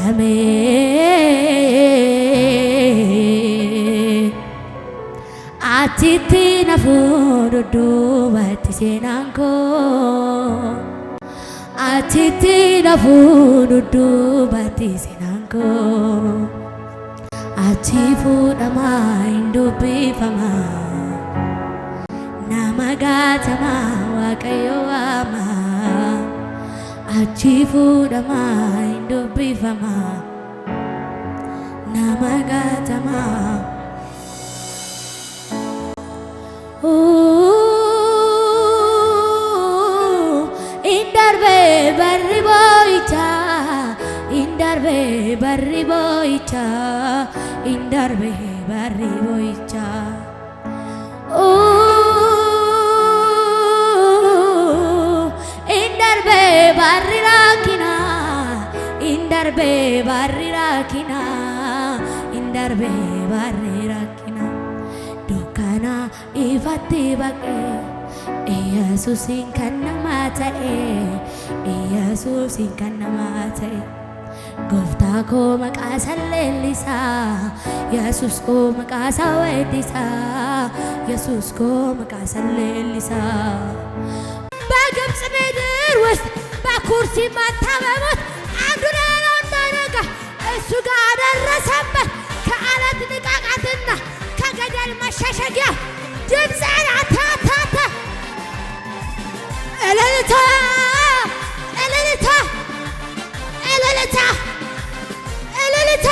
ደሜ አቲቲ ነፉዱዱ ባቲሴናንኮ አቲቲ ነፉዱዱ ባቲሴናንኮ አቲፉ ደማ ኢንዱቢፈማ ናማጋተማ ዋቀዮዋማ አቲፉ ደማ ኢንዱቢፈማ ናማጋተማ indarbe barri boicha indarbe barri boicha indarbe barri boicha indarbe barri rakina indarbe barri rakina indarbe barri rakina dokana ifatti baqe ኢየሱስን ከነማታኤ ኢየሱስን ከነማታኤ ጎፍታ ኮ መቃሰለሊሳ ኢየሱስ ኮ መቃሳወዲሳ ኢየሱስ ኮ መቃሰለሊሳ በግብፅ ምድር ውስጥ በኩርሲ መታመሙት አንዱ ነው እንዳነጋ እሱ ጋር ደረሰበት ከአለት ንቃቃትና ከገደል መሸሸጊያ ድምፅን አታታታ እልልታ እልልታ እልልታ እልልታ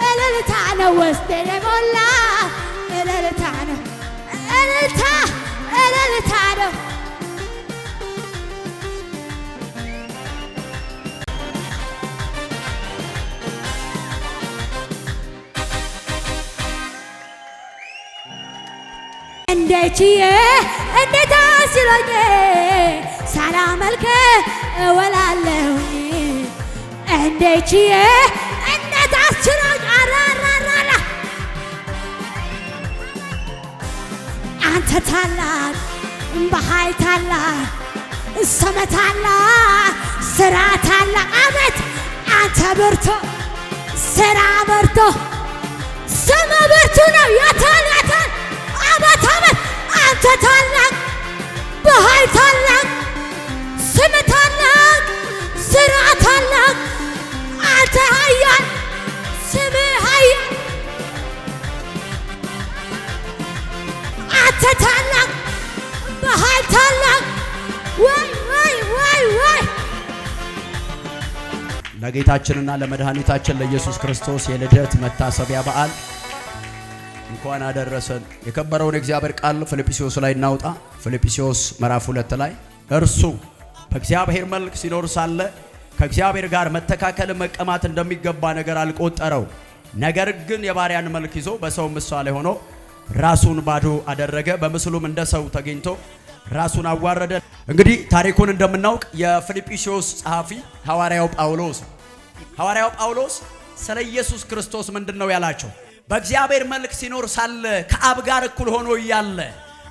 እልልታ ነው ውስጤን የሞላ እልልታ ነው እልልታ እልልታ ነው እንዴችዬ እንዴት አስሎኝ ሳላመልክ እወላለሁኝ እንዴችዬ እንዴት አስችሎኝ አራራራራ አንተ ታላቅ በኃይል ታላቅ ስም ታላቅ ስራ ታላቅ አቤት አንተ ብርቱ ስራ ብርቱ ስም ብርቱ ነው ያታል አቤት አቤት አንተ ታላቅ በኃይል ታላቅ ስም ታላቅ ስራ ታላቅ አንተ ኃያል ስም ኃያል አንተ ታላቅ በኃይል ታላቅ ወይ ወይ ወይ ወይ ለጌታችንና ለመድኃኒታችን ለኢየሱስ ክርስቶስ የልደት መታሰቢያ በዓል እንኳን አደረሰን። የከበረውን እግዚአብሔር ቃል ፊልጵስዩስ ላይ እናውጣ። ፊልጵስዩስ ምዕራፍ 2 ላይ እርሱ በእግዚአብሔር መልክ ሲኖር ሳለ ከእግዚአብሔር ጋር መተካከል መቀማት እንደሚገባ ነገር አልቆጠረው፣ ነገር ግን የባሪያን መልክ ይዞ በሰው ምሳሌ ሆኖ ራሱን ባዶ አደረገ፣ በምስሉም እንደ ሰው ተገኝቶ ራሱን አዋረደ። እንግዲህ ታሪኩን እንደምናውቅ የፊልጵስዩስ ጸሐፊ ሐዋርያው ጳውሎስ ስለ ኢየሱስ ክርስቶስ ምንድነው ያላቸው? በእግዚአብሔር መልክ ሲኖር ሳለ ከአብ ጋር እኩል ሆኖ እያለ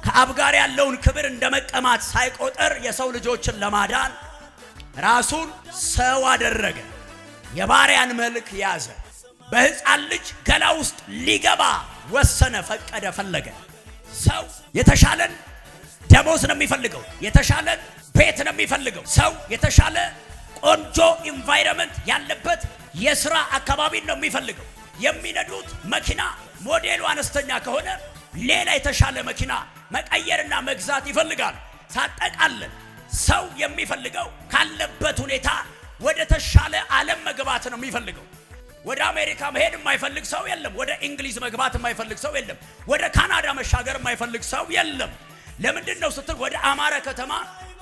ከአብ ጋር ያለውን ክብር እንደመቀማት ሳይቆጠር የሰው ልጆችን ለማዳን ራሱን ሰው አደረገ፣ የባሪያን መልክ ያዘ፣ በሕፃን ልጅ ገላ ውስጥ ሊገባ ወሰነ፣ ፈቀደ፣ ፈለገ። ሰው የተሻለን ደሞዝ ነው የሚፈልገው፣ የተሻለን ቤት ነው የሚፈልገው። ሰው የተሻለ ቆንጆ ኢንቫይሮንመንት ያለበት የሥራ አካባቢ ነው የሚፈልገው። የሚነዱት መኪና ሞዴሉ አነስተኛ ከሆነ ሌላ የተሻለ መኪና መቀየርና መግዛት ይፈልጋል። ሳጠቃለን ሰው የሚፈልገው ካለበት ሁኔታ ወደ ተሻለ ዓለም መግባት ነው የሚፈልገው። ወደ አሜሪካ መሄድ የማይፈልግ ሰው የለም። ወደ እንግሊዝ መግባት የማይፈልግ ሰው የለም። ወደ ካናዳ መሻገር የማይፈልግ ሰው የለም። ለምንድን ነው ስትል ወደ አማረ ከተማ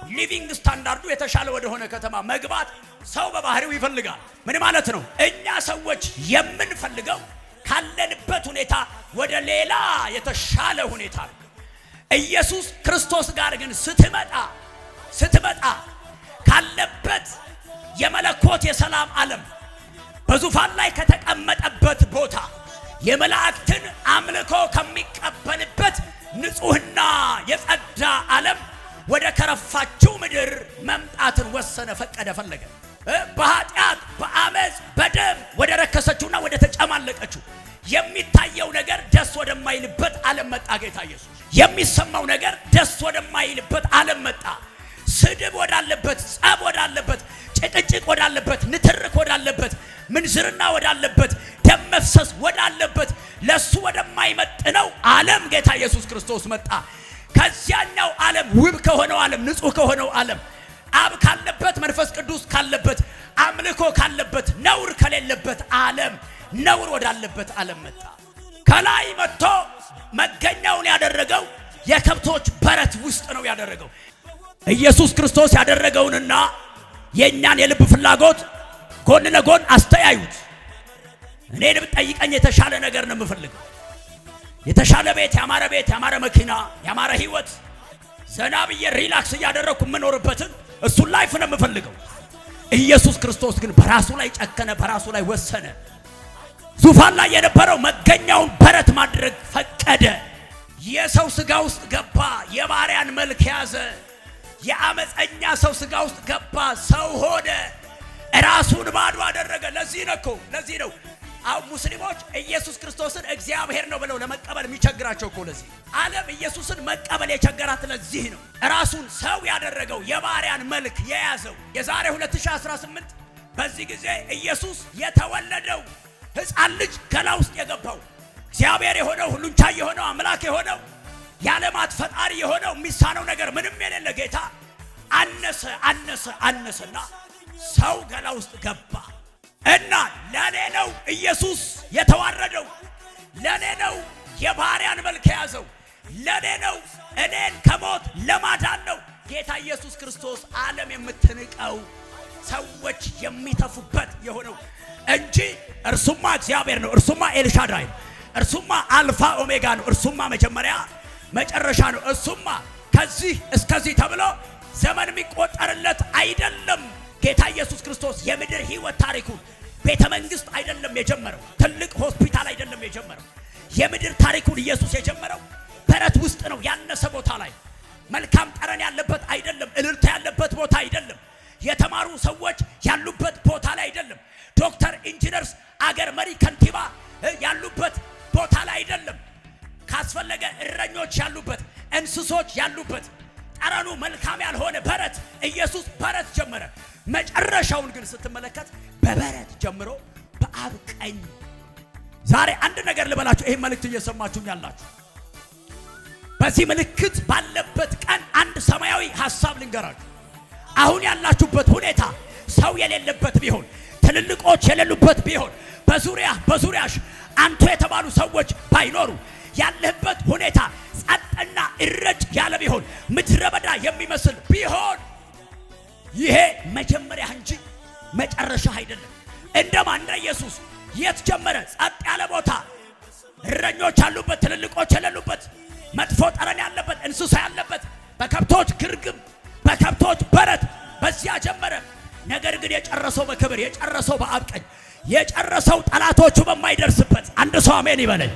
ሊቪንግ ስታንዳርዱ የተሻለ ወደ ሆነ ከተማ መግባት ሰው በባህሪው ይፈልጋል። ምን ማለት ነው? እኛ ሰዎች የምንፈልገው ካለንበት ሁኔታ ወደ ሌላ የተሻለ ሁኔታ ነው። ኢየሱስ ክርስቶስ ጋር ግን ስትመጣ ካለበት የመለኮት የሰላም ዓለም በዙፋን ላይ ከተቀመጠበት ቦታ የመላእክትን አምልኮ ከሚቀበልበት ንጹህና የጸዳ ዓለም ወደ ከረፋችው ምድር መምጣትን ወሰነ፣ ፈቀደ፣ ፈለገ። በኃጢአት በአመፅ ጌታ ኢየሱስ። የሚሰማው ነገር ደስ ወደማይልበት ዓለም መጣ። ስድብ ወዳለበት፣ ጸብ ወዳለበት፣ ጭቅጭቅ ወዳለበት፣ ንትርክ ወዳለበት፣ ምንዝርና ወዳለበት፣ ደም መፍሰስ ወዳለበት ለሱ ወደማይመጥነው ዓለም ጌታ ኢየሱስ ክርስቶስ መጣ። ከዚያኛው ዓለም ውብ ከሆነው ዓለም ንጹህ ከሆነው ዓለም አብ ካለበት መንፈስ ቅዱስ ካለበት አምልኮ ካለበት ነውር ከሌለበት ዓለም ነውር ወዳለበት ዓለም መጣ። ከላይ መጥቶ መገኛውን ያደረገው የከብቶች በረት ውስጥ ነው ያደረገው። ኢየሱስ ክርስቶስ ያደረገውንና የኛን የልብ ፍላጎት ጎን ለጎን አስተያዩት። እኔን ብትጠይቀኝ የተሻለ ነገር ነው የምፈልገው። የተሻለ ቤት፣ ያማረ መኪና፣ ያማረ ህይወት፣ ዘና ብዬ ሪላክስ እያደረኩ የምኖርበትን እሱን ላይፍ ነው የምፈልገው። ኢየሱስ ክርስቶስ ግን በራሱ ላይ ጨከነ፣ በራሱ ላይ ወሰነ። ዙፋን ላይ የነበረው መገኛውን በረት ማድረግ ፈቀደ። የሰው ስጋ ውስጥ ገባ፣ የባሪያን መልክ ያዘ። የአመፀኛ ሰው ስጋ ውስጥ ገባ፣ ሰው ሆነ፣ ራሱን ባዶ አደረገ። ለዚህ ነው አው ሙስሊሞች ኢየሱስ ክርስቶስን እግዚአብሔር ነው ብለው ለመቀበል የሚቸግራቸው እኮ። ለዚህ ዓለም ኢየሱስን መቀበል የቸገራት ለዚህ ነው። ራሱን ሰው ያደረገው የባሪያን መልክ የያዘው የዛሬ 2018 በዚህ ጊዜ ኢየሱስ የተወለደው ሕፃን ልጅ ገላ ውስጥ የገባው እግዚአብሔር የሆነው ሁሉን ቻይ የሆነው አምላክ የሆነው የዓለማት ፈጣሪ የሆነው የሚሳነው ነገር ምንም የሌለ ጌታ አነሰና ሰው ገላ ውስጥ ገባ። እና ለኔ ነው ኢየሱስ የተዋረደው፣ ለኔ ነው የባሪያን መልክ የያዘው፣ ለኔ ነው እኔን ከሞት ለማዳን ነው ጌታ ኢየሱስ ክርስቶስ ዓለም የምትንቀው ሰዎች የሚተፉበት የሆነው እንጂ እርሱማ እግዚአብሔር ነው፣ እርሱማ ኤልሻዳይ ነው፣ እርሱማ አልፋ ኦሜጋ ነው፣ እርሱማ መጀመሪያ መጨረሻ ነው፣ እርሱማ ከዚህ እስከዚህ ተብሎ ዘመን የሚቆጠርለት አይደለም። ጌታ ኢየሱስ ክርስቶስ የምድር ህይወት ታሪኩን ቤተ መንግስት አይደለም የጀመረው፣ ትልቅ ሆስፒታል አይደለም የጀመረው። የምድር ታሪኩን ኢየሱስ የጀመረው በረት ውስጥ ነው፣ ያነሰ ቦታ ላይ፣ መልካም ጠረን ያለበት አይደለም፣ እልልታ ያለበት ቦታ አይደለም፣ የተማሩ ሰዎች ያሉበት ቦታ ላይ አይደለም፣ ዶክተር ኢንጂነርስ አገር መሪ ከንቲባ ያሉበት ቦታ ላይ አይደለም። ካስፈለገ እረኞች ያሉበት፣ እንስሶች ያሉበት፣ ጠረኑ መልካም ያልሆነ በረት ኢየሱስ በረት ጀመረ። መጨረሻውን ግን ስትመለከት በበረት ጀምሮ በአብ ቀኝ። ዛሬ አንድ ነገር ልበላችሁ፣ ይሄን መልእክት እየሰማችሁኝ ያላችሁ በዚህ ምልክት ባለበት ቀን አንድ ሰማያዊ ሐሳብ ልንገራችሁ። አሁን ያላችሁበት ሁኔታ ሰው የሌለበት ቢሆን፣ ትልልቆች የሌሉበት ቢሆን፣ በዙሪያሽ አንተ የተባሉ ሰዎች ባይኖሩ፣ ያለህበት ሁኔታ ጸጥና እረጭ ያለ ቢሆን፣ ምድረ በዳ የሚመስል ቢሆን፣ ይሄ መጀመሪያ እንጂ መጨረሻ አይደለም። እንደ ኢየሱስ የት ጀመረ? ጸጥ ያለ ቦታ፣ እረኞች ያሉበት፣ ትልልቆች የሌሉበት፣ መጥፎ ጠረን ያለበት፣ እንስሳ ያለበት፣ በከብቶች ግርግም፣ በከብቶች በረት፣ በዚያ ጀመረ። ነገር ግን የጨረሰው በክብር፣ የጨረሰው በአብ ቀኝ፣ የጨረሰው ጠላቶቹ በማይደርስበት። አንድ ሰው አሜን ይበለኝ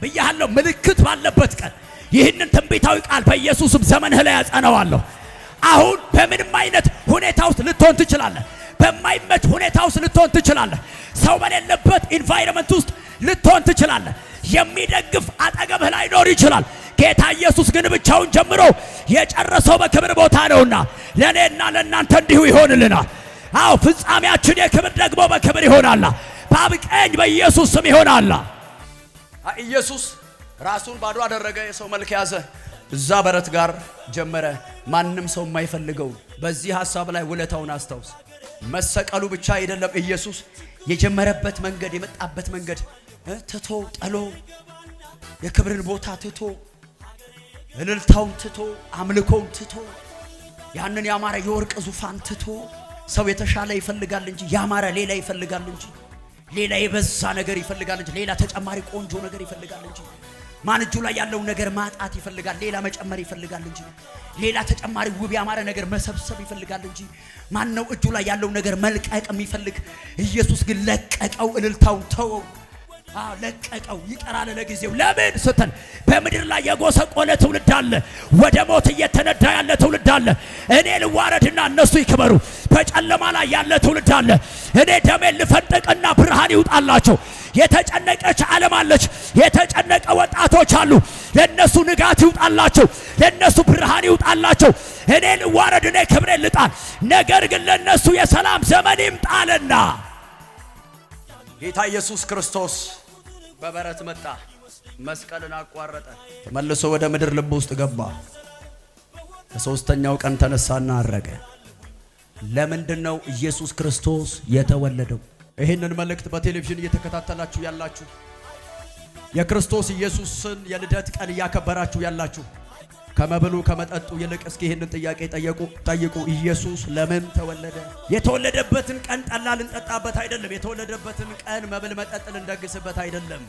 ብያለሁ። ምልክት ባለበት ቀን ይህንን ትንቢታዊ ቃል በኢየሱስም ዘመንህ ላይ ያጸናዋለሁ። አሁን በምንም አይነት ሁኔታ ውስጥ ልትሆን ትችላለህ። በማይመች ሁኔታ ውስጥ ልትሆን ትችላለህ። ሰው በሌለበት ኢንቫይሮመንት ውስጥ ልትሆን ትችላለህ። የሚደግፍ አጠገብህ ላይኖር ይችላል። ጌታ ኢየሱስ ግን ብቻውን ጀምሮ የጨረሰው በክብር ቦታ ነውና ለኔና ለእናንተ እንዲሁ ይሆንልናል። አዎ ፍጻሜያችን የክብር ደግሞ በክብር ይሆናል። በአብ ቀኝ በኢየሱስ ስም ይሆናል። ኢየሱስ ራሱን ባዶ አደረገ፣ የሰው መልክ ያዘ፣ እዛ በረት ጋር ጀመረ። ማንም ሰው የማይፈልገው በዚህ ሐሳብ ላይ ውለታውን አስታውስ። መሰቀሉ ብቻ አይደለም ኢየሱስ የጀመረበት መንገድ፣ የመጣበት መንገድ ትቶ ጠሎ፣ የክብርን ቦታ ትቶ፣ እልልታውን ትቶ፣ አምልኮውን ትቶ፣ ያንን ያማረ የወርቅ ዙፋን ትቶ። ሰው የተሻለ ይፈልጋል እንጂ ያማረ ሌላ ይፈልጋል እንጂ ሌላ የበዛ ነገር ይፈልጋል እንጂ ሌላ ተጨማሪ ቆንጆ ነገር ይፈልጋል እንጂ ማን እጁ ላይ ያለው ነገር ማጣት ይፈልጋል፣ ሌላ መጨመር ይፈልጋል እንጂ ሌላ ተጨማሪ ውብ ያማረ ነገር መሰብሰብ ይፈልጋል እንጂ ማን ነው እጁ ላይ ያለው ነገር መልቀቅ የሚፈልግ? ኢየሱስ ግን ለቀቀው፣ እልልታውን ተወው፣ ለቀቀው። ይቀራል ለጊዜው። ለምን ስትል በምድር ላይ የጎሰቆለ ትውልድ አለ፣ ወደ ሞት እየተነዳ ያለ ትውልድ አለ። እኔ ልዋረድና እነሱ ይክበሩ። በጨለማ ላይ ያለ ትውልድ አለ። እኔ ደሜን ልፈንጥቅና ብርሃን ይውጣላቸው። የተጨነቀች ዓለም አለች። የተጨነቀ ወጣቶች አሉ። ለነሱ ንጋት ይውጣላቸው፣ ለነሱ ብርሃን ይውጣላቸው። እኔ ልዋረድ፣ እኔ ክብሬ ልጣል፣ ነገር ግን ለነሱ የሰላም ዘመን ይምጣልና ጌታ ኢየሱስ ክርስቶስ በበረት መጣ፣ መስቀልን አቋረጠ፣ ተመልሶ ወደ ምድር ልብ ውስጥ ገባ። በሶስተኛው ቀን ተነሳና አረገ። ለምንድነው ኢየሱስ ክርስቶስ የተወለደው? ይህንን መልእክት በቴሌቪዥን እየተከታተላችሁ ያላችሁ፣ የክርስቶስ ኢየሱስን የልደት ቀን እያከበራችሁ ያላችሁ፣ ከመብሉ ከመጠጡ ይልቅ እስኪ ይህንን ጥያቄ ጠይቁ። ኢየሱስ ለምን ተወለደ? የተወለደበትን ቀን ጠላ ልንጠጣበት አይደለም። የተወለደበትን ቀን መብል መጠጥ ልንደግስበት አይደለም።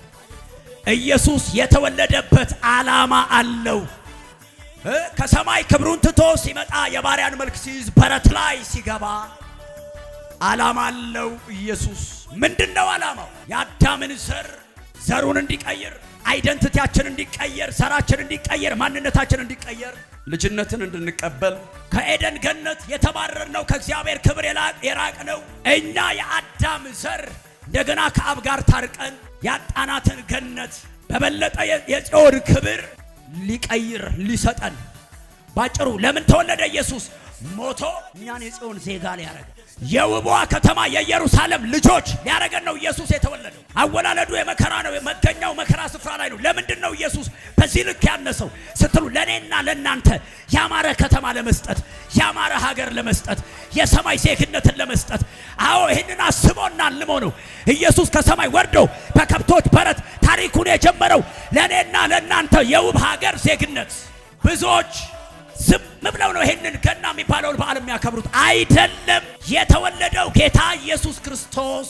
ኢየሱስ የተወለደበት ዓላማ አለው። ከሰማይ ክብሩን ትቶ ሲመጣ የባሪያን መልክ ሲይዝ በረት ላይ ሲገባ ዓላማ አለው። ኢየሱስ ምንድነው ዓላማው? የአዳምን ዘሩን እንዲቀይር፣ አይደንቲቲያችን እንዲቀየር፣ ዘራችን እንዲቀየር፣ ማንነታችን እንዲቀየር፣ ልጅነትን እንድንቀበል፣ ከኤደን ገነት የተባረርነው ከእግዚአብሔር ክብር የራቅነው እኛ የአዳም ዘር እንደገና ከአብ ጋር ታርቀን ያጣናትን ገነት በበለጠ የጽዮን ክብር ሊቀይር ሊሰጠን። ባጭሩ ለምን ተወለደ ኢየሱስ? ሞቶ እኛን የጽዮን ዜጋ ሊያረገ የውቧ ከተማ የኢየሩሳሌም ልጆች ሊያረገን ነው ኢየሱስ የተወለደው። አወላለዱ የመከራ ነው። መገኛው መከራ ስፍራ ላይ ነው። ለምንድን ነው ኢየሱስ በዚህ ልክ ያነሰው ስትሉ ለኔና ለናንተ ያማረ ከተማ ለመስጠት፣ ያማረ ሀገር ለመስጠት፣ የሰማይ ዜግነትን ለመስጠት። አዎ ይህንን አስቦና አልሞ ነው ኢየሱስ ከሰማይ ወርዶ በከብቶች በረት ታሪኩን የጀመረው ለኔና ለናንተ የውብ ሀገር ዜግነት። ብዙዎች ዝም ብለው ነው ይሄንን ገና የሚባለውን በዓል የሚያከብሩት። አይደለም። የተወለደው ጌታ ኢየሱስ ክርስቶስ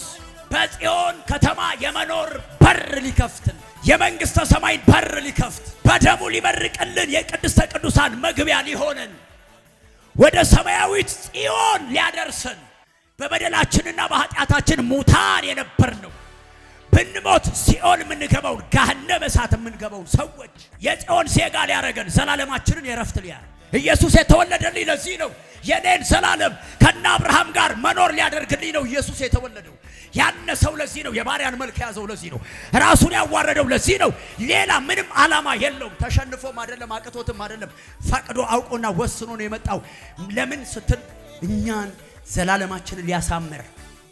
በጽዮን ከተማ የመኖር በር ሊከፍትን፣ የመንግስተ ሰማይን በር ሊከፍት፣ በደሙ ሊመርቅልን፣ የቅድስተ ቅዱሳን መግቢያ ሊሆነን፣ ወደ ሰማያዊት ጽዮን ሊያደርሰን፣ በበደላችንና በኃጢአታችን ሙታን የነበርነው ብንሞት ሲኦል የምንገባውን ገሃነመ እሳት የምንገባውን ሰዎች የጽዮን ዜጋ ሊያረገን፣ ዘላለማችንን የረፍት ሊያረግ ኢየሱስ የተወለደልኝ ለዚህ ነው። የኔን ዘላለም ከነ አብርሃም ጋር መኖር ሊያደርግልኝ ነው ኢየሱስ የተወለደው። ያነሰው ለዚህ ነው። የባሪያን መልክ ያዘው ለዚህ ነው። ራሱን ያዋረደው ለዚህ ነው። ሌላ ምንም ዓላማ የለውም። ተሸንፎም አይደለም፣ አቅቶትም አይደለም። ፈቅዶ አውቆና ወስኖ ነው የመጣው። ለምን ስትል እኛን ዘላለማችንን ሊያሳምር።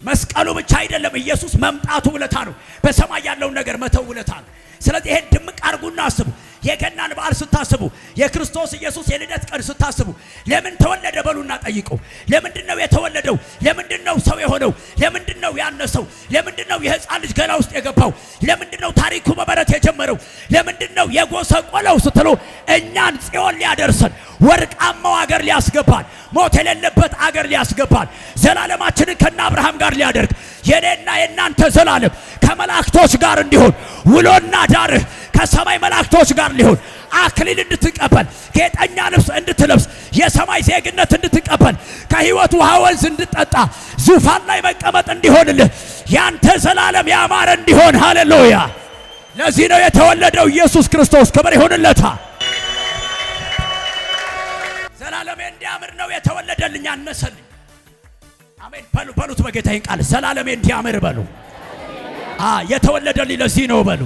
መስቀሉ ብቻ አይደለም፣ ኢየሱስ መምጣቱ ውለታ ነው። በሰማይ ያለውን ነገር መተው ውለታ ነው። ስለዚህ ይሄን ድምቅ አርጉና አስቡ። የገናን በዓል ስታስቡ፣ የክርስቶስ ኢየሱስ የልደት ቀን ስታስቡ ለምን ተወለደ በሉና ጠይቁ። ለምንድነው የተወለደው? ለምንድነው ሰው የሆነው? ለምንድነው ያነሰው? ለምንድነው የሕፃን ልጅ ገላ ውስጥ የገባው? ለምንድነው ታሪኩ በበረት የጀመረው? ለምንድነው የጎሰቆለው ስትሉ እኛን ጽዮን ሊያደርሰን፣ ወርቃማው አገር ሊያስገባን፣ ሞት የሌለበት አገር ሊያስገባን፣ ዘላለማችንን ከነ አብርሃም ጋር ሊያደርግ፣ የኔና የናንተ ዘላለም ከመላእክቶች ጋር እንዲሆን፣ ውሎና ዳርህ ከሰማይ መላእክቶች ጋር ሊሆን፣ አክሊል እንድትቀበል፣ ጌጠኛ ልብስ እንድትለብስ፣ የሰማይ ዜግነት እንድትቀበል፣ ከሕይወት ውሃ ወንዝ እንድትጠጣ፣ ዙፋን ላይ መቀመጥ እንዲሆንልህ፣ ያንተ ዘላለም ያማረ እንዲሆን። ሃሌሉያ! ለዚህ ነው የተወለደው ኢየሱስ ክርስቶስ። ክብር ይሁንለታ። ዘላለሜ እንዲያምር ነው የተወለደልኝ፣ አነሰልኝ። አሜን በሉት። በጌታዬን ቃል ዘላለሜ እንዲያምር በሉ። የተወለደልኝ ለዚህ ነው በሉ።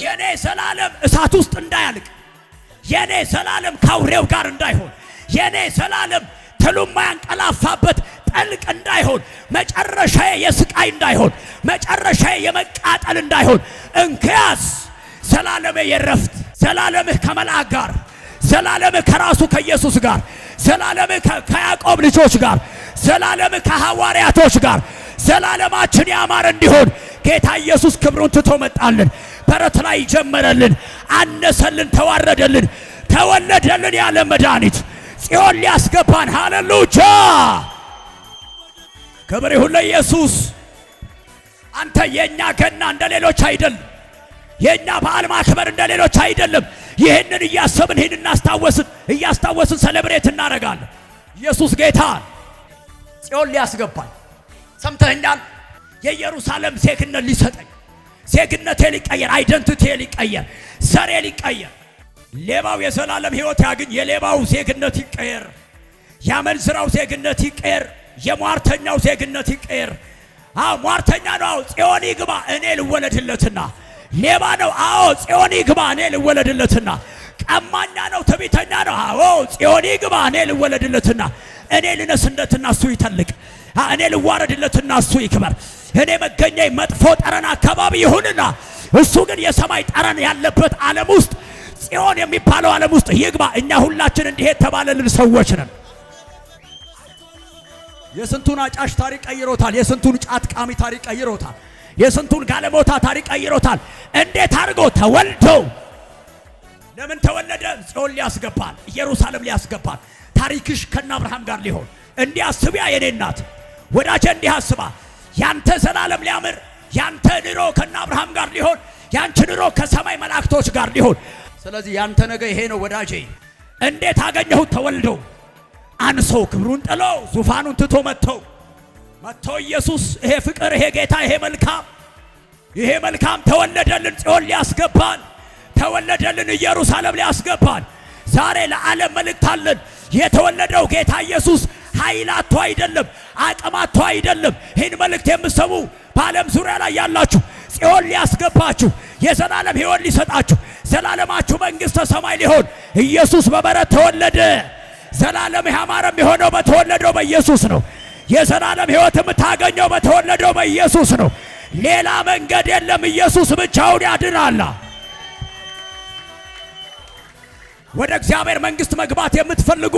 የኔ ዘላለም እሳት ውስጥ እንዳያልቅ፣ የኔ ዘላለም ከአውሬው ጋር እንዳይሆን፣ የኔ ዘላለም ትሉማ ያንቀላፋበት ጥልቅ እንዳይሆን፣ መጨረሻዬ የስቃይ እንዳይሆን፣ መጨረሻዬ የመቃጠል እንዳይሆን፣ እንኪያስ ዘላለሜ የረፍት፣ ዘላለምህ ከመልአክ ጋር፣ ዘላለምህ ከራሱ ከኢየሱስ ጋር፣ ዘላለምህ ከያዕቆብ ልጆች ጋር፣ ዘላለምህ ከሐዋርያቶች ጋር፣ ዘላለማችን ያማረ እንዲሆን ጌታ ኢየሱስ ክብሩን ትቶ መጣልን። በረት ላይ ጀመረልን፣ አነሰልን፣ ተዋረደልን፣ ተወለደልን። ያለ መድኃኒት ጽዮን ሊያስገባን። ሃሌሉያ! ክብር ይሁን ለኢየሱስ። አንተ የኛ ገና እንደሌሎች አይደለም። የኛ በዓል ማክበር እንደሌሎች አይደለም። ይህንን እያሰብን ይህንን እያስታወስን ሰለብሬት እናደርጋለን። ኢየሱስ ጌታ ጽዮን ሊያስገባን። ሰምተኛል? የኢየሩሳሌም ዜግነት ሊሰጠኝ፣ ዜግነቴ ሊቀየር፣ አይደንቲቲ ሊቀየር፣ ዘሬ ሊቀየር። ሌባው የዘላለም ሕይወት ያግኝ፣ የሌባው ዜግነት ይቀየር፣ ያመንዝራው ዜግነት ይቀየር፣ የሟርተኛው ዜግነት ይቀየር። ሟርተኛ ነው። አዎ ጽዮን ይግባ እኔ ልወለድለትና። ሌባ ነው። አዎ ጽዮን ይግባ እኔ ልወለድለትና። ቀማኛ ነው። ትዕቢተኛ ነው። አዎ ጽዮን ይግባ እኔ ልወለድለትና። እኔ ልነስነትና እሱ ይተልቅ፣ እኔ ልዋረድለትና እሱ ይክበር። እኔ መገኛዬ መጥፎ ጠረን አካባቢ ይሁንና እሱ ግን የሰማይ ጠረን ያለበት ዓለም ውስጥ ጽዮን የሚባለው ዓለም ውስጥ ይግባ። እኛ ሁላችን እንዲህ የተባለልን ሰዎች ነን። የስንቱን አጫሽ ታሪክ ቀይሮታል። የስንቱን ጫት ቃሚ ታሪክ ቀይሮታል። የስንቱን ጋለሞታ ታሪክ ቀይሮታል። እንዴት አድርጎ ተወልዶ ለምን ተወለደ? ጽዮን ሊያስገባል፣ ኢየሩሳሌም ሊያስገባል። ታሪክሽ ከነ አብርሃም ጋር ሊሆን እንዲህ አስቢያ የኔ እናት ወዳጄ፣ እንዲህ አስባ። ያንተ ዘላለም ሊያምር፣ ያንተ ኑሮ ከነ አብርሃም ጋር ሊሆን፣ ያንቺ ኑሮ ከሰማይ መላእክቶች ጋር ሊሆን። ስለዚህ ያንተ ነገ ይሄ ነው ወዳጄ። እንዴት አገኘሁት? ተወልዶ አንሶ ክብሩን ጥሎ ዙፋኑን ትቶ መጥቶ ኢየሱስ ይሄ ፍቅር፣ ይሄ ጌታ፣ ይሄ መልካም ተወለደልን። ጽዮን ሊያስገባን ተወለደልን። ኢየሩሳሌም ሊያስገባን። ዛሬ ለዓለም መልእክት አለን። የተወለደው ጌታ ኢየሱስ ኃይላቱ አይደለም፣ አቅማቱ አይደለም። ይህን መልእክት የምትሰሙ በዓለም ዙሪያ ላይ ያላችሁ ጽዮን ሊያስገባችሁ፣ የዘላለም ሕይወት ሊሰጣችሁ፣ ዘላለማችሁ መንግሥተ ሰማይ ሊሆን ኢየሱስ በበረት ተወለደ። ዘላለም ያማረም የሆነው በተወለደው በኢየሱስ ነው። የዘላለም ሕይወት የምታገኘው በተወለደው በኢየሱስ ነው። ሌላ መንገድ የለም። ኢየሱስ ብቻውን ያድናል። ወደ እግዚአብሔር መንግሥት መግባት የምትፈልጉ፣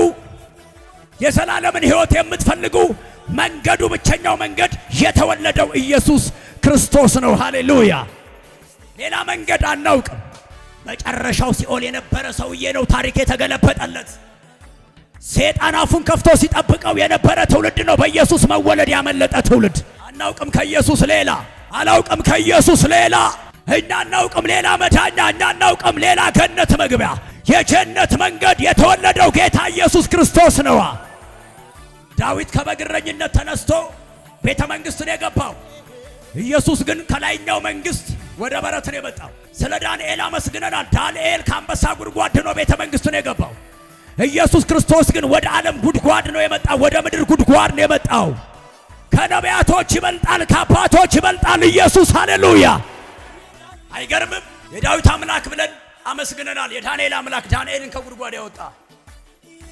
የዘላለምን ሕይወት የምትፈልጉ፣ መንገዱ ብቸኛው መንገድ የተወለደው ኢየሱስ ክርስቶስ ነው። ሃሌሉያ! ሌላ መንገድ አናውቅም። መጨረሻው ሲኦል የነበረ ሰውዬ ነው ታሪክ የተገለበጠለት። ሰይጣን አፉን ከፍቶ ሲጠብቀው የነበረ ትውልድ ነው በኢየሱስ መወለድ ያመለጠ ትውልድ። አናውቅም ከኢየሱስ ሌላ፣ አላውቅም ከኢየሱስ ሌላ። እኛ አናውቅም ሌላ መዳኛ፣ እኛ አናውቅም ሌላ ገነት መግቢያ። የጀነት መንገድ የተወለደው ጌታ ኢየሱስ ክርስቶስ ነው። ዳዊት ከበግረኝነት ተነስቶ ቤተ መንግሥትን የገባው፣ ኢየሱስ ግን ከላይኛው መንግሥት ወደ በረት ነው የመጣው። ስለ ዳንኤል አመስግነናል። ዳንኤል ከአንበሳ ጉድጓድ ነው ቤተ መንግሥትን የገባው። ኢየሱስ ክርስቶስ ግን ወደ ዓለም ጉድጓድ ነው የመጣው። ወደ ምድር ጉድጓድ ነው የመጣው። ከነቢያቶች ይበልጣል፣ ከአባቶች ይበልጣል ኢየሱስ። ሃሌሉያ! አይገርምም? የዳዊት አምላክ ብለን አመስግነናል። የዳንኤል አምላክ ዳንኤልን ከጉድጓድ ያወጣ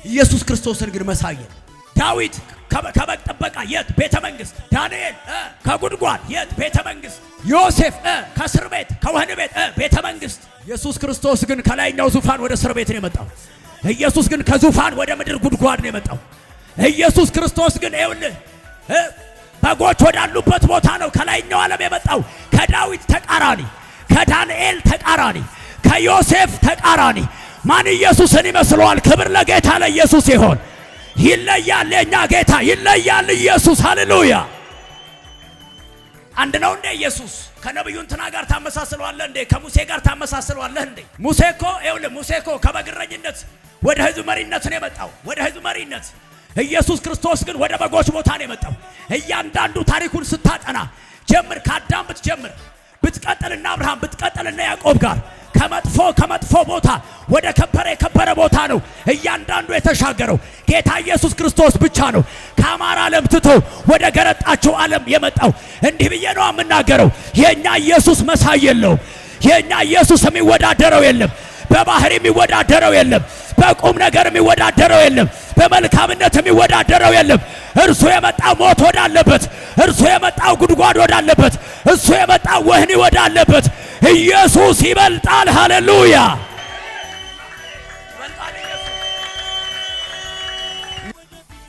ኢየሱስ ክርስቶስን ግን መሳየን። ዳዊት ከበግ ጥበቃ የት? ቤተ መንግሥት። ዳንኤል ከጉድጓድ የት? ቤተ መንግሥት። ዮሴፍ ከእስር ቤት ከወህኒ ቤት ቤተ መንግሥት። ኢየሱስ ክርስቶስ ግን ከላይኛው ዙፋን ወደ እስር ቤት ነው የመጣው። ኢየሱስ ግን ከዙፋን ወደ ምድር ጉድጓድ ነው የመጣው። ኢየሱስ ክርስቶስ ግን ይኸውልህ በጎች ወዳሉበት ቦታ ነው ከላይኛው ዓለም የመጣው። ከዳዊት ተቃራኒ፣ ከዳንኤል ተቃራኒ፣ ከዮሴፍ ተቃራኒ ማን ኢየሱስን ይመስለዋል? ክብር ለጌታ ለኢየሱስ ይሆን። ይለያል፣ የኛ ጌታ ይለያል። ኢየሱስ ሃሌሉያ! አንድ ነው እንዴ ኢየሱስ? ከነብዩ እንትና ጋር ታመሳስለዋለህ እንዴ? ከሙሴ ጋር ታመሳስለዋለህ እንዴ? ሙሴ እኮ ከበግረኝነት ወደ ሕዝብ መሪነት ነው የመጣው፣ ወደ ሕዝብ መሪነት። ኢየሱስ ክርስቶስ ግን ወደ በጎች ቦታ ነው የመጣው። እያንዳንዱ ታሪኩን ስታጠና ጀምር፣ ከአዳም ብትጀምር ብትቀጥልና አብርሃም ብትቀጥልና ያዕቆብ ጋር ከመጥፎ ቦታ ወደ የከበረ ቦታ ነው እያንዳንዱ የተሻገረው። ጌታ ኢየሱስ ክርስቶስ ብቻ ነው ከአማራ ዓለም ትቶ ወደ ገረጣቸው ዓለም የመጣው። እንዲህ ብዬ ነው የምናገረው፣ የኛ ኢየሱስ መሳይ የለውም። የኛ ኢየሱስ የሚወዳደረው የለም። በባህሪ የሚወዳደረው የለም። በቁም ነገር የሚወዳደረው የለም። በመልካምነት የሚወዳደረው የለም። እርሱ የመጣው ሞት ወዳለበት፣ እርሱ የመጣው ጉድጓድ ወዳለበት፣ እርሱ የመጣው ወህኒ ወዳለበት ኢየሱስ ይበልጣል። ሃሌሉያ!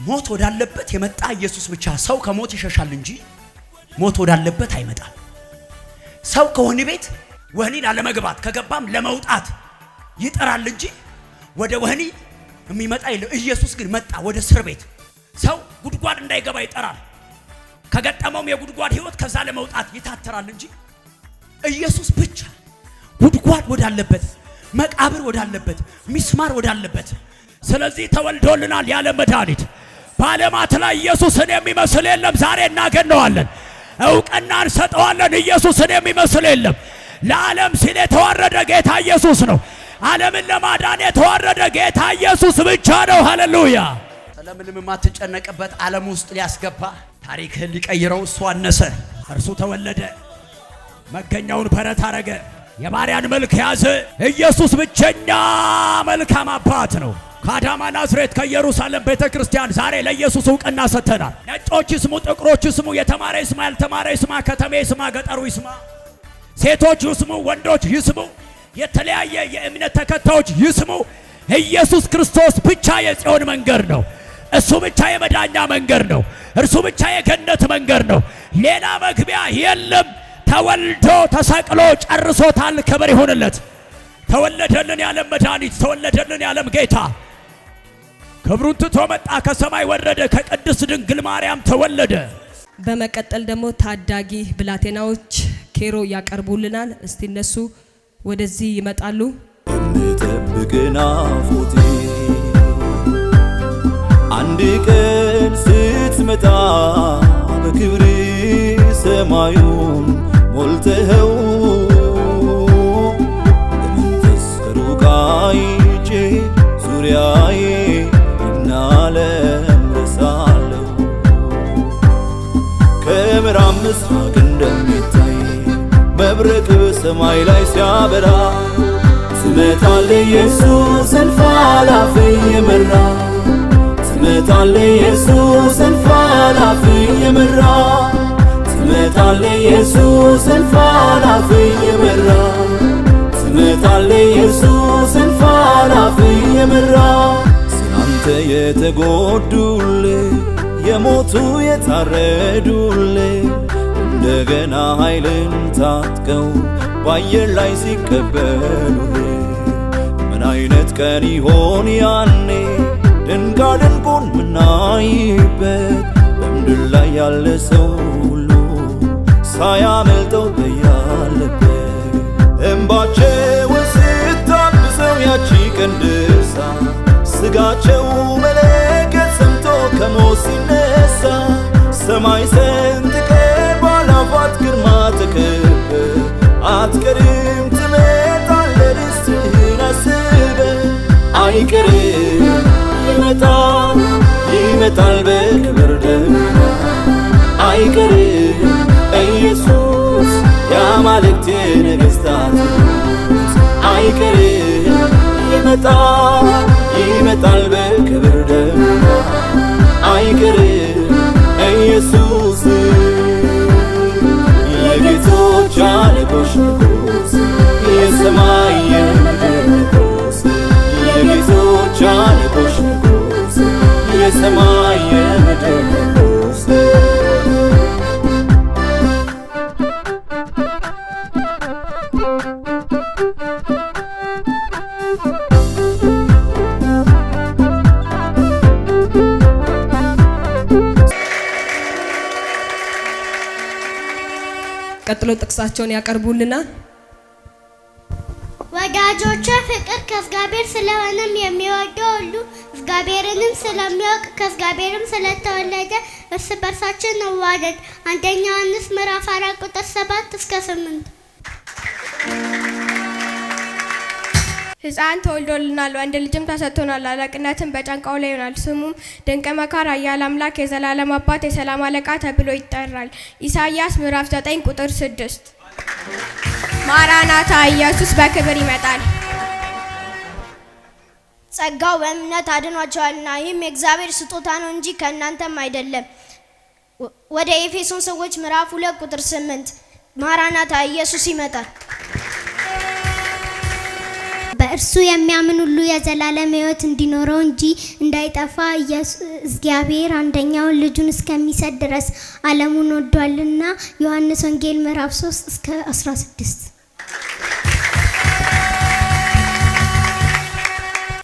ሞት ወዳለበት የመጣ ኢየሱስ ብቻ። ሰው ከሞት ይሸሻል እንጂ ሞት ወዳለበት አይመጣም። ሰው ከወህኒ ቤት ወህኒ ላለመግባት ከገባም ለመውጣት ይጠራል እንጂ ወደ ወህኒ የሚመጣ የለም። ኢየሱስ ግን መጣ ወደ እስር ቤት። ሰው ጉድጓድ እንዳይገባ ይጠራል። ከገጠመውም የጉድጓድ ሕይወት ከዛ ለመውጣት ይታተራል እንጂ ኢየሱስ ብቻ ጉድጓድ ወዳለበት፣ መቃብር ወዳለበት፣ ሚስማር ወዳለበት። ስለዚህ ተወልዶልናል ያለ መድኃኒት። በዓለማት ላይ ኢየሱስን የሚመስል የለም። ዛሬ እናገነዋለን፣ እውቅና እንሰጠዋለን። ኢየሱስን የሚመስል የለም። ለዓለም ሲል የተዋረደ ጌታ ኢየሱስ ነው። ዓለምን ለማዳን የተዋረደ ጌታ ኢየሱስ ብቻ ነው። ሃሌሉያ! ስለምንም የማትጨነቅበት ዓለም ውስጥ ሊያስገባ ታሪክህን ሊቀይረው እሱ አነሰ። እርሱ ተወለደ፣ መገኛውን በረት አረገ፣ የማርያን መልክ ያዘ። ኢየሱስ ብቸኛ መልካም አባት ነው። ከአዳማ ናዝሬት ከኢየሩሳሌም ቤተ ክርስቲያን ዛሬ ለኢየሱስ እውቅና ሰጥተናል። ነጮች ይስሙ፣ ጥቁሮች ይስሙ፣ የተማረ ይስማ፣ ያልተማረ ይስማ፣ ከተሜ ይስማ፣ ገጠሩ ይስማ፣ ሴቶች ይስሙ፣ ወንዶች ይስሙ፣ የተለያየ የእምነት ተከታዮች ይስሙ። ኢየሱስ ክርስቶስ ብቻ የጽዮን መንገድ ነው። እሱ ብቻ የመዳኛ መንገድ ነው። እርሱ ብቻ የገነት መንገድ ነው። ሌላ መግቢያ የለም። ተወልዶ ተሰቅሎ ጨርሶታል። ክብር ይሁንለት። ተወለደልን የዓለም መድኃኒት፣ ተወለደልን የዓለም ጌታ። ክብሩን ትቶ መጣ፣ ከሰማይ ወረደ፣ ከቅድስት ድንግል ማርያም ተወለደ። በመቀጠል ደግሞ ታዳጊ ብላቴናዎች ኬሮ ያቀርቡልናል። እስቲ እነሱ ወደዚህ ይመጣሉ። የምጠብቅና ፎቴ አንድ ቀን ስትመጣ በክብር ሰማዩን ሞልተኸው በመንፈስ ሩቅ አይቼ ዙሪያዬ ይናለም ረሳለሁ። ከምዕራብ ምስራቅ እንደሚታይ መብረቅ በሰማይ ላይ ሲያበራ ትመጣለህ ኢየሱስ እልፍ አእላፍ እየመራ ትመጣለህ ኢየሱስ እልፍ አእላፍ እየመራ ትመጣለህ ኢየሱስ እልፍ አእላፍ እየመራ ትመጣለህ ኢየሱስ እልፍ አእላፍ እየመራ ስላንተ የተጎዱልህ የሞቱ የታረዱልህ እንደገና ኃይልን ታጥቀው በአየር ላይ ሲቀበሉልህ ምን አይነት ቀን ይሆን ያኔ ድንጋ ድንቁን ምናይበት በምድር ላይ ያለ ሰው ሁሉ ሳያመልጠው በያለበት እንባቸውን ስታብሰው ያቺ ቀን ደርሳ ስጋቸው መለከት ሰምቶ ከሞት ሲነሳ ሰማይ ሰንጥቀ ባላፋት ግርማ ተከበ አትቀርም ትመጣለህ ርስትህን አስበህ አይቀርም ይመጣል ይመጣል በክብር ደመና አይቀርም ኢየሱስ የአማልክት የነገሥታት አይቀርም ይመጣል ይመጣል በክብር ደመና አይቀርም ኢየሱስ የጌቶች አለቆች ንጉሥ የሰማይ የምድር ንጉሥ የጌቶች አለቆች ንጉሥ የሰማይ የምድር ንጉሥ ቀጥሎ ጥቅሳቸውን ያቀርቡልናል። ወዳጆቼ ፍቅር ከእግዚአብሔር ስለሆነም የሚወደው ሁሉ እግዚአብሔርንም ስለሚያውቅ ከእግዚአብሔርም ስለተወለደ እርስ በርሳችን እንዋደድ። አንደኛ ዮሐንስ ምዕራፍ 4 ቁጥር 7 እስከ 8። ሕፃን ተወልዶልናል፣ ወንድ ልጅም ተሰጥቶናል፣ አለቅነትም በጫንቃው ላይ ይሆናል። ስሙም ድንቅ መካር፣ ኃያል አምላክ፣ የዘላለም አባት፣ የሰላም አለቃ ተብሎ ይጠራል። ኢሳይያስ ምዕራፍ 9 ቁጥር 6። ማራናታ ኢየሱስ በክብር ይመጣል። ጸጋው በእምነት አድኗቸዋልና ይህም የእግዚአብሔር ስጦታ ነው እንጂ ከእናንተም አይደለም። ወደ ኤፌሶን ሰዎች ምዕራፍ 2 ቁጥር 8። ማራናታ ኢየሱስ ይመጣል። በእርሱ የሚያምን ሁሉ የዘላለም ሕይወት እንዲኖረው እንጂ እንዳይጠፋ እግዚአብሔር አንደኛውን ልጁን እስከሚሰጥ ድረስ ዓለሙን ወዷልና። ዮሐንስ ወንጌል ምዕራፍ 3 እስከ 16።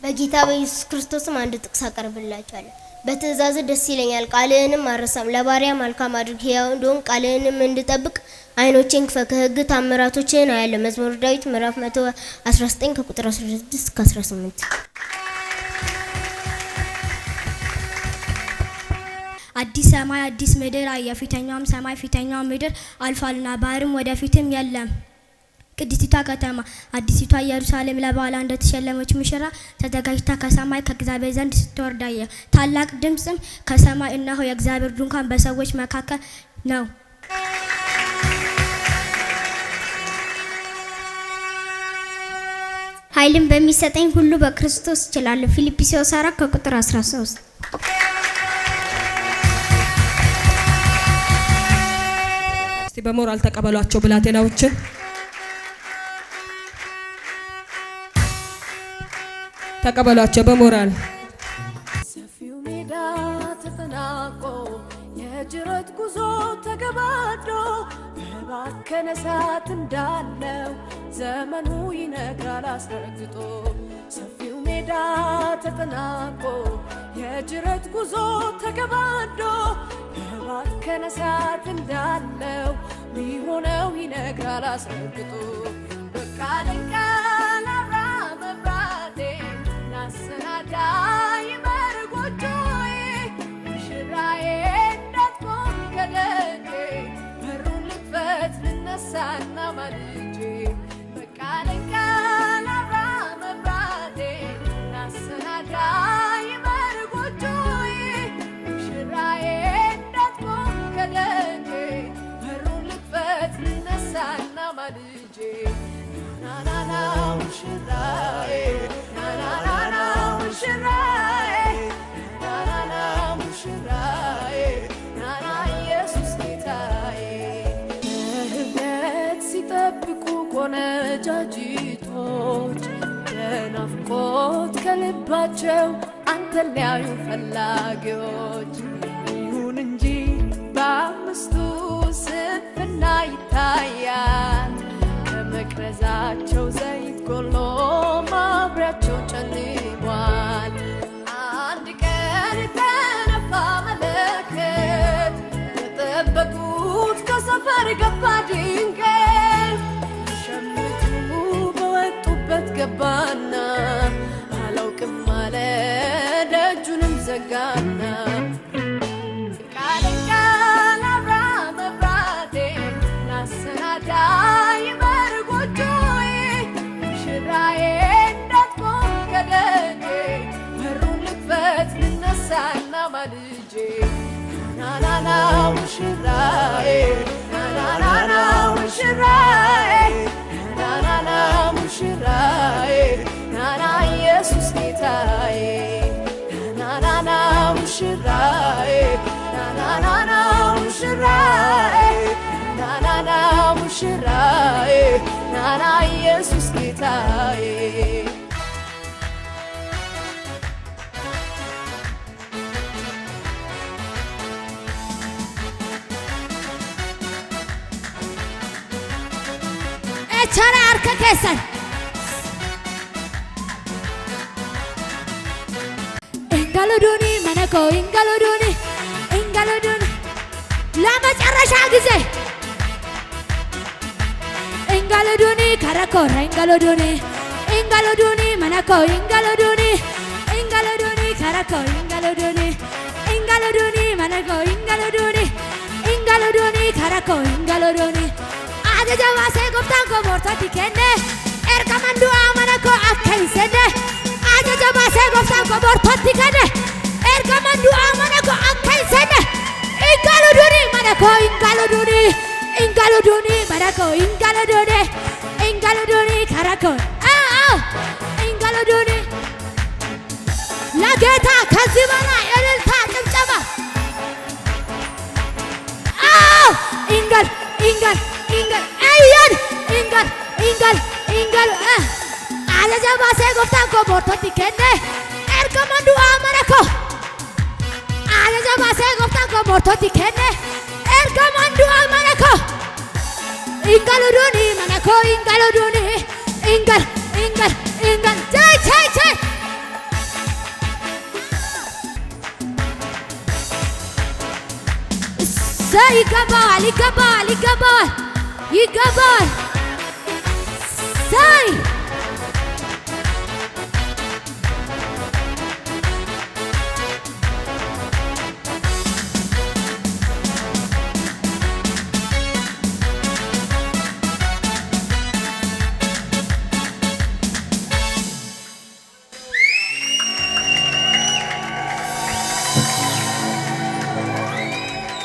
በጌታ በኢየሱስ ክርስቶስም አንድ ጥቅስ አቀርብላችኋለሁ። በትእዛዝ ደስ ይለኛል፣ ቃልህንም አልረሳም። ለባሪያ መልካም አድርግ፣ ሕያው እንደሆን ቃልህንም እንድጠብቅ ዓይኖቼን ክፈት፣ ከሕግ ተአምራቶችህን አያለሁ። መዝሙረ ዳዊት ምዕራፍ 119 ከቁጥር 16 እስከ 18። አዲስ ሰማይ አዲስ ምድር አየሁ፣ ፊተኛውም ሰማይ ፊተኛውም ምድር አልፏልና ባህርም ወደፊትም የለም። ቅድስቲቷ ከተማ አዲሲቷ ኢየሩሳሌም ለበዓሏ እንደተሸለመች ሙሽራ ተዘጋጅታ ከሰማይ ከእግዚአብሔር ዘንድ ስትወርድ አየሁ። ታላቅ ድምፅም ከሰማይ እነሆ የእግዚአብሔር ድንኳን በሰዎች መካከል ነው። ኃይልን በሚሰጠኝ ሁሉ በክርስቶስ እችላለሁ። ፊልጵስዩስ 4 ከቁጥር 13። እስቲ በሞራል ተቀበሏቸው ብላቴናዎችን። ተቀበሏቸው በሞራል። ሰፊው ሜዳ ተጠናቆ የጅረት ጉዞ ተገባዶ በባከነ ሰዓት እንዳለው ዘመኑ ይነግራል አስረግጦ። ሰፊው ሜዳ ተጠናቆ የጅረት ጉዞ ተገባዶ በባከነ ሰዓት እንዳለው ሊሆነው ይነግራል አስረግጦ። በቃ ደንቃል አብራ መብራቴ ናሰናዳ ይመር ጎጆዬ ሙሽራዬ እንዳትቆም ከደጄ በሩን ልክፈት ልነሳና ማልጄ። በቃ ደንቃል አብራ መብራቴ ናሰናዳ ይመር ጎጆዬ ሙሽራዬ እንዳትቆም ከደጄ በሩን ልክፈት ልነሳና ማልጄ። ናናና ሙሽራዬ ናናና ሙሽራዬ ናናና ሙሽራዬ ናና ኢየሱስ ጌታዬ። በህብረት ሲጠብቁ ቆነጃጅቶች በናፍቆት ከልባቸው አንተን ሊያዩ ፈላጊዎች። ይሁን እንጂ በአምስቱ ስንፍና ይታያል ከመቅረዛቸው ዘይት ጎሎ ማብሪያቸው ጨልሟል። አንድ ቀን ተነፋ መለከት የጠበቁት ከሰፈር ገባ ድንገት። ሸምቱ በወጡበት ገባና አላውቅም አለ ደጁንም ዘጋና። ቃል አብራ መብራቴ ናሰናዳ ይመር ጎጆዬ ሙሽራዬ እንዳትቆም ከደጄ በሩን ልክፈት ልነሳና ማልጄ። ናናና ሙሽራዬ ናናና ሙሽራዬ ናናና ሙሽራዬ ናና ኢየሱስ ጌታዬ። ናናና ሙሽራዬ ናናና ሙሽራዬ ናናና ሙሽራዬ ናና ኢየሱስ ጌታዬ። ኤቻራ አርከ ከሰን እንጋሎዶኒ መነኮ እንጋሎዶኒ እንጋሎዶኒ ለመጨረሻ ጊዜ እንጋሎዶኒ ከረኮራ እንጋሎዶኒ እንጋሎዶኒ መነኮ እንጋሎዶኒ እንጋሎዶኒ ከረኮ እንጋሎዶኒ እንጋሎዶኒ መነኮ እንጋሎዶኒ እንጋሎዶኒ ከረኮ እንጋሎዶኒ አጀጀባሴ ጎፍታን ኮሞርቶቲ ከነ ኤርካመንዱ አመነኮ አከይሰነ አጀጀባሴ ጎፍታን ኮሞርቶቲ ከነ ኤርካመንዱ አመነኮ አከይሰነ እንጋሎዶኒ መነኮ እንጋሎዶኒ እንጋሎዶኒ መነኮ እንጋሎዶኒ እንጋሎዶኒ ከረኮ እንጋሎዶኒ ለጌታ ከዚህ በላይ እልልታ ጭብጨባ። እንጋል እንጋል እንጋል አያን እንጋል እንጋል እንጋል አለጀባሴ ጎፍታን ኮሞርቶቲ ከነ ኤርካመንዱ አመነኮ አለጀባሴ ጎፍታን ኮሞርቶቲ ከነ ኤርካመንዱ አመነኮ እንጋሎዶኒ መነኮ እንጋሎዶኒ እንጋል እንጋል እንጋል ቻይ ቻይ ቻይ ይገባዋል ይገባዋል ይገባዋል ይገባዋል። ሳይ